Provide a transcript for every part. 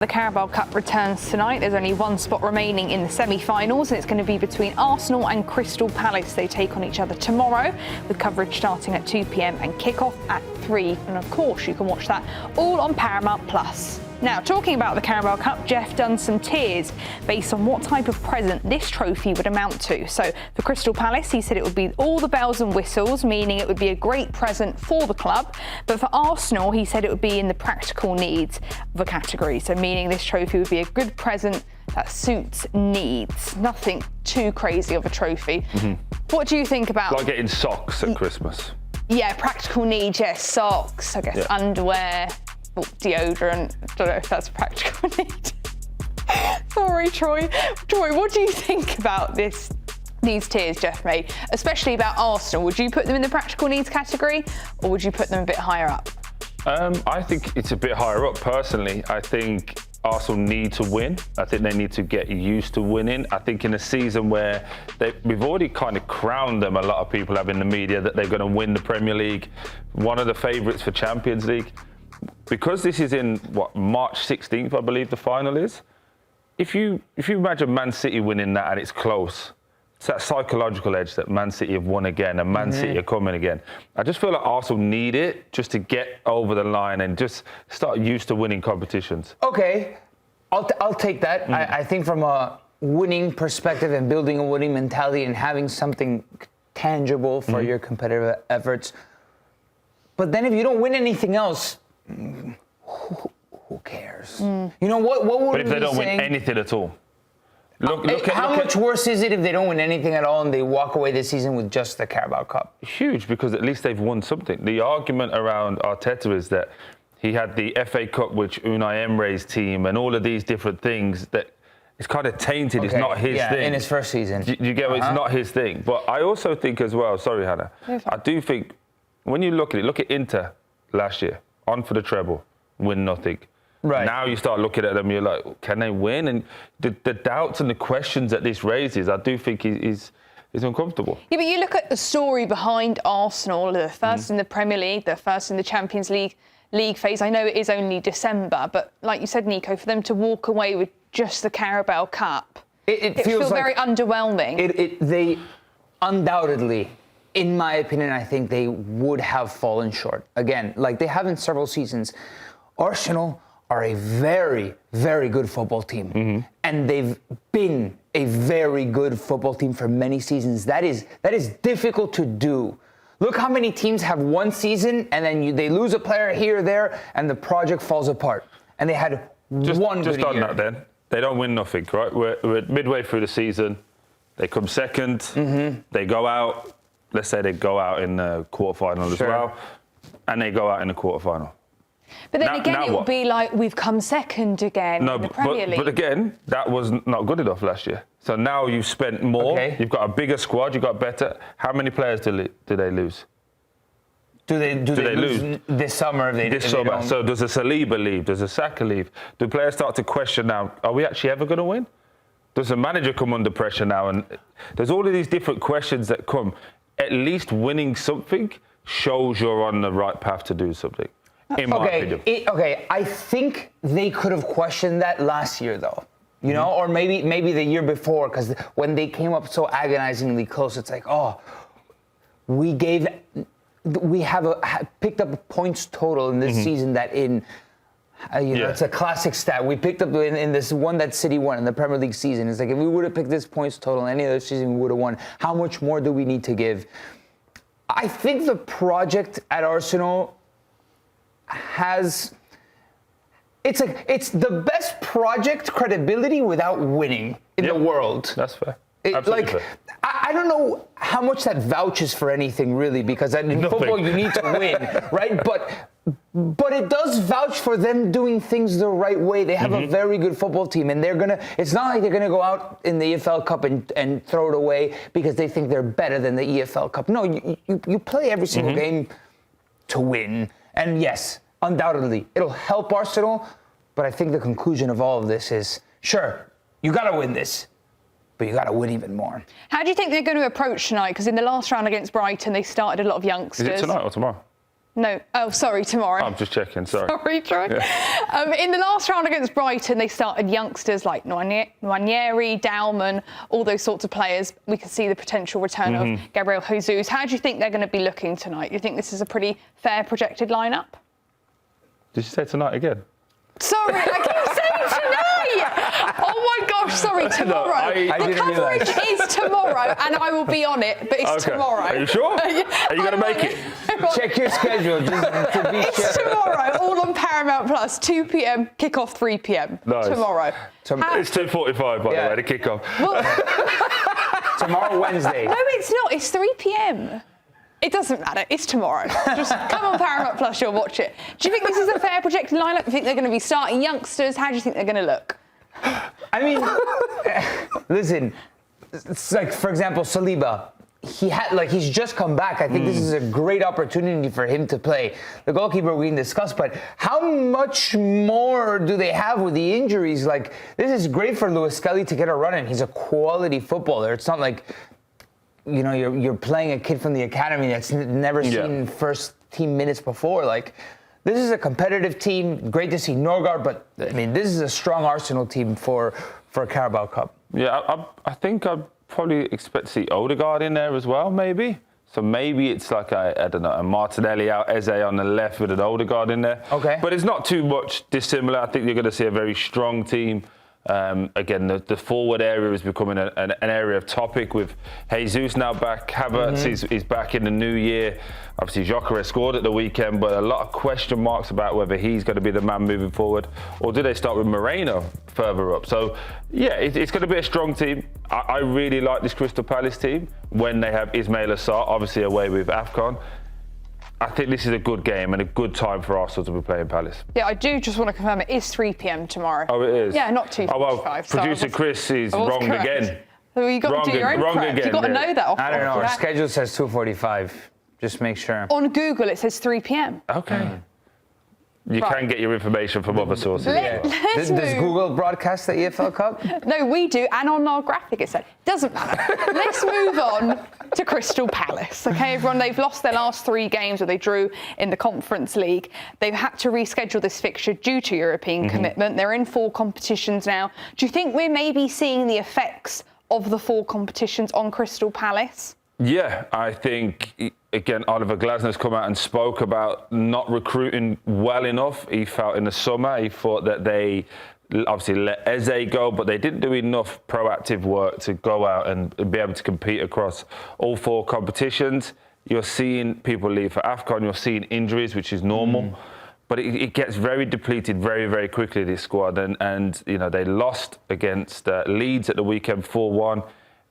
The Carabao Cup returns tonight. There's only one spot remaining in the semi-finals, and it's going to be between Arsenal and Crystal Palace. They take on each other tomorrow, with coverage starting at 2 p.m. and kick-off at 3. And of course, you can watch that all on Paramount+. Now, talking about the Carabao Cup, Jeff done some tiers based on what type of present this trophy would amount to. So for Crystal Palace, he said it would be all the bells and whistles, meaning it would be a great present for the club. But for Arsenal, he said it would be in the practical needs of a category. So meaning this trophy would be a good present that suits needs. Nothing too crazy of a trophy. What do you think about... Like getting socks at Christmas. Yeah, practical needs, yes, socks, I guess, underwear, deodorant. I don't know if that's a practical need. Sorry, Troy. Troy, what do you think about these tiers Jeff made, especially about Arsenal? Would you put them in the practical needs category, or would you put them a bit higher up? I think it's a bit higher up, personally. I think Arsenal need to win. I think they need to get used to winning. I think in a season where we've already kind of crowned them, a lot of people have in the media, that they're going to win the Premier League, one of the favourites for Champions League. Because this is in, March 16th, I believe the final is. If you imagine Man City winning that and it's close, it's that psychological edge that Man City have won again and Man City are coming again. I just feel like Arsenal need it just to get over the line and just start used to winning competitions. Okay, I'll take that. I think from a winning perspective and building a winning mentality and having something tangible for your competitive efforts. But then if you don't win anything else, who cares? You know, what would we be saying? But if they don't win anything at all? How much worse is it if they don't win anything at all and they walk away this season with just the Carabao Cup? Huge, because at least they've won something. The argument around Arteta is that he had the FA Cup, which Unai Emery's team, and all of these different things that it's kind of tainted. It's not his thing. In his first season. You get it's not his thing. But I also think as well, sorry, Hannah, I do think when you look at it, look at Inter last year, on for the treble, win nothing. Right. Now you start looking at them, you're like, can they win? And the doubts and the questions that this raises, I do think is uncomfortable. Yeah, but you look at the story behind Arsenal, the first in the Premier League, the first in the Champions League phase. I know it is only December, but like you said, Nico, for them to walk away with just the Carabao Cup, it feels like very underwhelming. They undoubtedly, in my opinion, I think they would have fallen short. Again, like they have in several seasons. Arsenal are a very, very good football team. And they've been a very good football team for many seasons. That is difficult to do. Look how many teams have one season and then they lose a player here or there and the project falls apart. And they had one good year. Just on that then, they don't win nothing, right? We're midway through the season. They come second. They go out. Let's say they go out in the quarterfinal as well. And they go out in the quarterfinal. But then again, it would be like, we've come second again in the Premier League. But again, that was not good enough last year. So now you've spent more, you've got a bigger squad, you've got better. How many players do they lose? Do they lose this summer? This summer. So does a Saliba leave? Does a Saka leave? Do players start to question now, are we actually ever going to win? Does the manager come under pressure now? And there's all of these different questions that come. At least winning something shows you're on the right path to do something. In my opinion. I think they could have questioned that last year, though. You know, or maybe the year before, because when they came up so agonizingly close, it's like, we have picked up points total in this season that it's a classic stat. We picked up in this one that City won in the Premier League season. It's like, if we would have picked this points total in any other season, we would have won. How much more do we need to give? I think the project at Arsenal it's the best project credibility without winning in the world. That's fair. Absolutely fair. I don't know how much that vouches for anything really, because in football you need to win, right? But it does vouch for them doing things the right way. They have a very good football team, and it's not like they're gonna go out in the EFL Cup and throw it away because they think they're better than the EFL Cup. No, you play every single game to win. And yes, undoubtedly, it'll help Arsenal, but I think the conclusion of all of this is, sure, you got to win this, but you got to win even more. How do you think they're going to approach tonight? Because in the last round against Brighton, they started a lot of youngsters. Is it tonight or tomorrow? No. Oh, sorry, tomorrow. I'm just checking, sorry. Sorry, Troy. Yeah. In the last round against Brighton, they started youngsters like Nwaneri, Dowman, all those sorts of players. We can see the potential return of Gabriel Jesus. How do you think they're going to be looking tonight? Do you think this is a pretty fair projected lineup? Did you say tonight again? Sorry, I keep saying tonight. Oh my gosh, sorry, tomorrow. The coverage is tomorrow, and I will be on it, but it's tomorrow. Are you sure? Are you going to make it? Check your schedule just to be sure. It's tomorrow, all on Paramount Plus, 2 p.m, kickoff 3 p.m. Nice. Tomorrow. It's 2:45, by the way, the kickoff. Well, tomorrow, Wednesday. No, it's not. It's 3 p.m. It doesn't matter. It's tomorrow. Just come on Paramount Plus, you'll watch it. Do you think this is a fair projected lineup? Do you think they're going to be starting youngsters? How do you think they're going to look? I mean, listen, it's like, for example, Saliba. He's just come back. I think this is a great opportunity for him to play. The goalkeeper we can discuss, but how much more do they have with the injuries? Like, this is great for Lewis Skelly to get a run in. He's a quality footballer. It's not like, you know, you're playing a kid from the academy that's never seen first team minutes before. Like, this is a competitive team. Great to see Norgard, but I mean, this is a strong Arsenal team for Carabao Cup. Yeah, I think I'd probably expect to see Odegaard in there as well, maybe. So maybe it's like I don't know, a Martinelli out, Eze on the left with an Odegaard in there. Okay. But it's not too much dissimilar. I think you're going to see a very strong team. Again, the forward area is becoming an area of topic with Jesus now back. Havertz is back in the new year. Obviously, Gyökeres scored at the weekend, but a lot of question marks about whether he's going to be the man moving forward, or do they start with Moreno further up? So, yeah, it's going to be a strong team. I really like this Crystal Palace team when they have Ismail Assar, obviously away with AFCON. I think this is a good game and a good time for Arsenal to be playing Palace. Yeah, I do just want to confirm it is 3 p.m. tomorrow. Oh, it is? Yeah, not 2:45. Oh, well, producer Chris is wrong correct. again. So you've got to do your own prep. Again, You've got to know that off. I don't know. Our that. schedule says 2:45. Just make sure. On Google, it says 3 p.m. Okay. You can get your information from other sources. Let's Does Google broadcast the EFL Cup? No, we do, and on our graphic it said. Doesn't matter. Let's move on to Crystal Palace. Okay, everyone, they've lost their last 3 games, or they drew in the Conference League. They've had to reschedule this fixture due to European commitment. They're in 4 competitions now. Do you think we're maybe seeing the effects of the 4 competitions on Crystal Palace? Yeah, I think, again, Oliver Glasner's come out and spoke about not recruiting well enough. He felt in the summer, he thought that they obviously let Eze go, but they didn't do enough proactive work to go out and be able to compete across all 4 competitions. You're seeing people leave for AFCON, you're seeing injuries, which is normal. But it gets very depleted very, very quickly, this squad. And you know, they lost against Leeds at the weekend 4-1,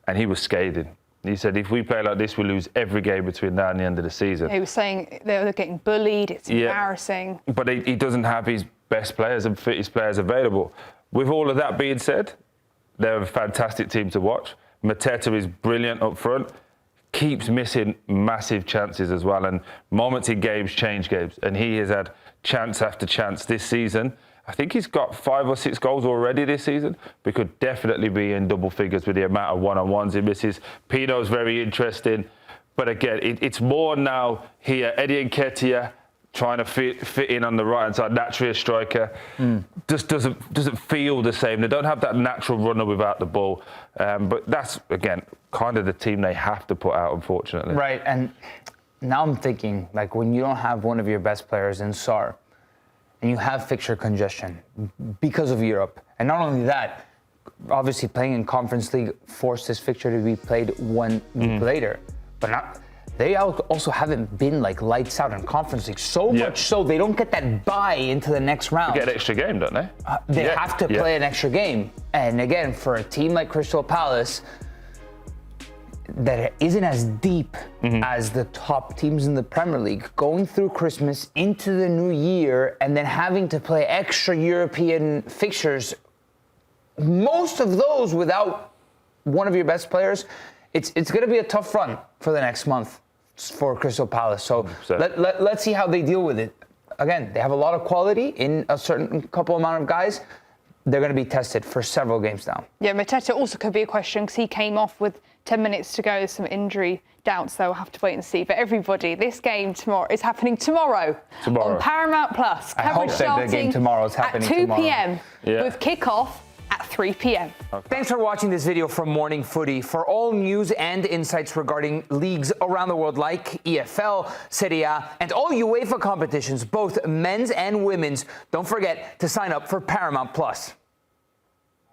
and he was scathing. He said, if we play like this, we lose every game between now and the end of the season. He was saying they're getting bullied, it's embarrassing. But he doesn't have his best players and fittest players available. With all of that being said, they're a fantastic team to watch. Mateta is brilliant up front, keeps missing massive chances as well. And moments in games change games. And he has had chance after chance this season. I think he's got 5 or 6 goals already this season. We could definitely be in double figures with the amount of one-on-ones he misses. Pino's very interesting. But again, it's more now here. Eddie Nketiah trying to fit in on the right-hand side. Naturally a striker. Just doesn't feel the same. They don't have that natural runner without the ball. But that's, again, kind of the team they have to put out, unfortunately. Right, and now I'm thinking, like, when you don't have one of your best players in Sar, and you have fixture congestion because of Europe. And not only that, obviously playing in Conference League forced this fixture to be played 1 week later. But they also haven't been like lights out in Conference League. So much so they don't get that bye into the next round. They get an extra game, don't they? They have to play an extra game. And again, for a team like Crystal Palace, that isn't as deep as the top teams in the Premier League, going through Christmas into the new year and then having to play extra European fixtures, most of those without one of your best players, it's going to be a tough run for the next month for Crystal Palace. So let's see how they deal with it. Again, they have a lot of quality in a certain couple amount of guys. they're going to be tested for several games now. Yeah, Arteta also could be a question because he came off with 10 minutes to go, some injury doubts, so we'll have to wait and see. But everybody, this game tomorrow is happening tomorrow. on Paramount Plus. I hope that the game tomorrow is happening at 2 tomorrow. p.m. with kick-off at 3 p.m. Okay. Thanks for watching this video from Morning Footy. For all news and insights regarding leagues around the world like EFL, Serie, and all UEFA competitions, both men's and women's, don't forget to sign up for Paramount Plus.